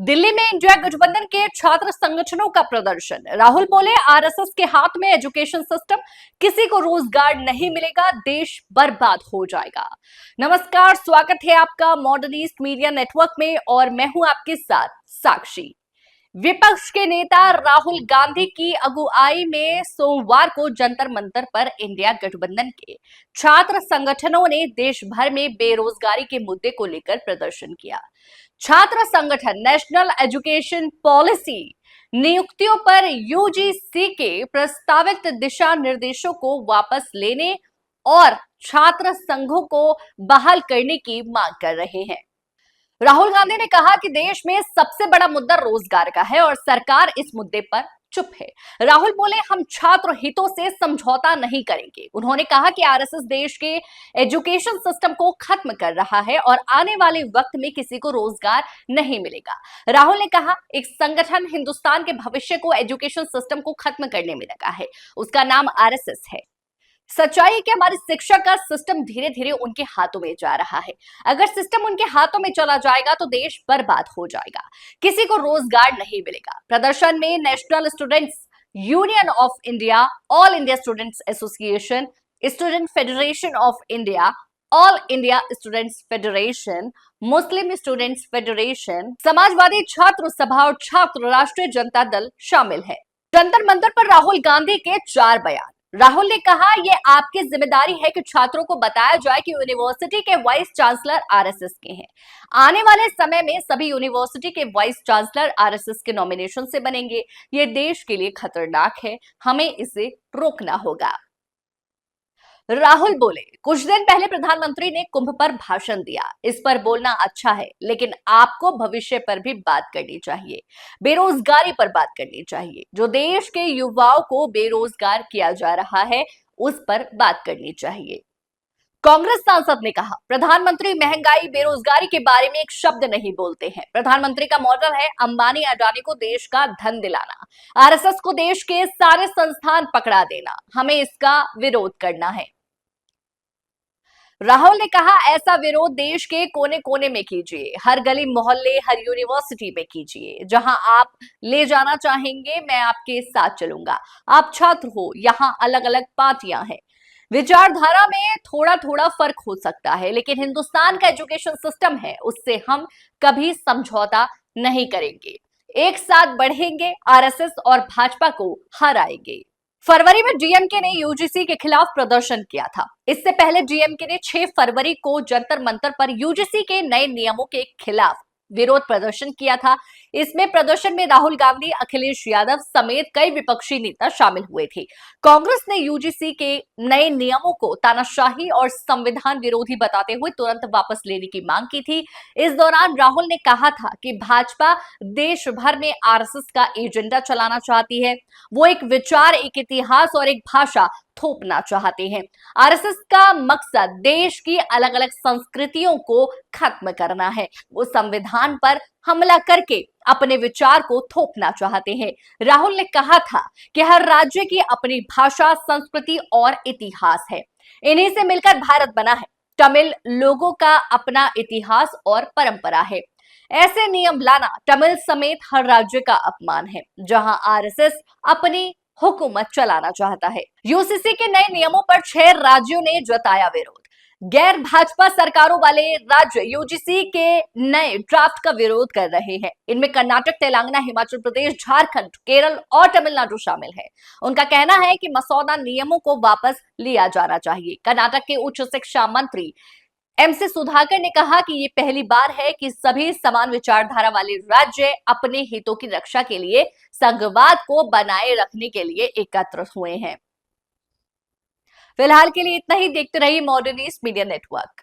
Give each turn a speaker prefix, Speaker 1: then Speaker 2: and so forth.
Speaker 1: दिल्ली में इंडिया गठबंधन के छात्र संगठनों का प्रदर्शन। राहुल बोले, आरएसएस के हाथ में एजुकेशन सिस्टम, किसी को रोजगार नहीं मिलेगा, देश बर्बाद हो जाएगा। नमस्कार, स्वागत है आपका मॉडर्न ईस्ट मीडिया नेटवर्क में और मैं हूं आपके साथ साक्षी। विपक्ष के नेता राहुल गांधी की अगुवाई में सोमवार को जंतर मंतर पर इंडिया गठबंधन के छात्र संगठनों ने देश भर में बेरोजगारी के मुद्दे को लेकर प्रदर्शन किया। छात्र संगठन नेशनल एजुकेशन पॉलिसी नियुक्तियों पर यूजीसी के प्रस्तावित दिशा निर्देशों को वापस लेने और छात्र संघों को बहाल करने की मांग कर रहे हैं। राहुल गांधी ने कहा कि देश में सबसे बड़ा मुद्दा रोजगार का है और सरकार इस मुद्दे पर चुप है। राहुल बोले, हम छात्र हितों से समझौता नहीं करेंगे। उन्होंने कहा कि आरएसएस देश के एजुकेशन सिस्टम को खत्म कर रहा है और आने वाले वक्त में किसी को रोजगार नहीं मिलेगा। राहुल ने कहा, एक संगठन हिंदुस्तान के भविष्य को एजुकेशन सिस्टम को खत्म करने में लगा है, उसका नाम आरएसएस है। सच्चाई है कि हमारी शिक्षा का सिस्टम धीरे धीरे उनके हाथों में जा रहा है। अगर सिस्टम उनके हाथों में चला जाएगा तो देश बर्बाद हो जाएगा, किसी को रोजगार नहीं मिलेगा। प्रदर्शन में national students union of India, all India students association, student federation of India, all India students federation, Muslim students federation, Samajwadi छात्र सभा और छात्र राष्ट्रीय जनता दल शामिल है। जंतर मंतर पर राहुल गांधी के 4 बयान। राहुल ने कहा, यह आपकी जिम्मेदारी है कि छात्रों को बताया जाए कि यूनिवर्सिटी के वाइस चांसलर आरएसएस के हैं। आने वाले समय में सभी यूनिवर्सिटी के वाइस चांसलर आरएसएस के नॉमिनेशन से बनेंगे। यह देश के लिए खतरनाक है, हमें इसे रोकना होगा। राहुल बोले, कुछ दिन पहले प्रधानमंत्री ने कुंभ पर भाषण दिया। इस पर बोलना अच्छा है, लेकिन आपको भविष्य पर भी बात करनी चाहिए, बेरोजगारी पर बात करनी चाहिए। जो देश के युवाओं को बेरोजगार किया जा रहा है, उस पर बात करनी चाहिए। कांग्रेस सांसद ने कहा, प्रधानमंत्री महंगाई बेरोजगारी के बारे में एक शब्द नहीं बोलते हैं। प्रधानमंत्री का मॉडल है अंबानी अडानी को देश का धन दिलाना, आरएसएस को देश के सारे संस्थान पकड़ा देना। हमें इसका विरोध करना है। राहुल ने कहा, ऐसा विरोध देश के कोने कोने में कीजिए, हर गली मोहल्ले, हर यूनिवर्सिटी में कीजिए। जहां आप ले जाना चाहेंगे, मैं आपके साथ चलूंगा। आप छात्र हो, यहाँ अलग अलग पार्टियां हैं, विचारधारा में थोड़ा थोड़ा फर्क हो सकता है, लेकिन हिंदुस्तान का एजुकेशन सिस्टम है, उससे हम कभी समझौता नहीं करेंगे। एक साथ बढ़ेंगे, आरएसएस और भाजपा को हराएंगे। फरवरी में डीएमके ने यूजीसी के खिलाफ प्रदर्शन किया था। इससे पहले डीएमके ने 6 फरवरी को जंतर मंतर पर यूजीसी के नए नियमों के खिलाफ विरोध प्रदर्शन किया था। इसमें प्रदर्शन में राहुल गांधी, अखिलेश यादव समेत कई विपक्षी नेता शामिल हुए थे। कांग्रेस ने यूजीसी के नए नियमों को तानाशाही और संविधान विरोधी बताते हुए तुरंत वापस लेने की मांग की थी। इस दौरान राहुल ने कहा था कि भाजपा देश भर में आरएसएस का एजेंडा चलाना चाहती है। वो एक विचार, एक इतिहास और एक भाषा थोपना चाहते हैं। आरएसएस का मकसद देश की अलग अलग संस्कृतियों को खत्म करना है। वो संविधान पर हमला करके अपने विचार को थोपना चाहते हैं। राहुल ने कहा था कि हर राज्य की अपनी भाषा, संस्कृति और इतिहास है, इन्हीं से मिलकर भारत बना है। तमिल लोगों का अपना इतिहास और परंपरा है। ऐसे नियम लाना तमिल समेत हर राज्य का अपमान है, जहां आरएसएस अपनी हुकूमत चलाना चाहता है। यूजीसी के नए नियमों पर 6 राज्यों ने जताया विरोध। गैर भाजपा सरकारों वाले राज्य यूजीसी के नए ड्राफ्ट का विरोध कर रहे हैं। इनमें कर्नाटक, तेलंगाना, हिमाचल प्रदेश, झारखंड, केरल और तमिलनाडु शामिल है। उनका कहना है कि मसौदा नियमों को वापस लिया जाना चाहिए। कर्नाटक के उच्च शिक्षा मंत्री एमसी सुधाकर ने कहा कि ये पहली बार है कि सभी समान विचारधारा वाले राज्य अपने हितों की रक्षा के लिए संघवाद को बनाए रखने के लिए एकत्र हुए हैं। फिलहाल के लिए इतना ही। देखते रहिए मॉडर्न ईस्ट मीडिया नेटवर्क।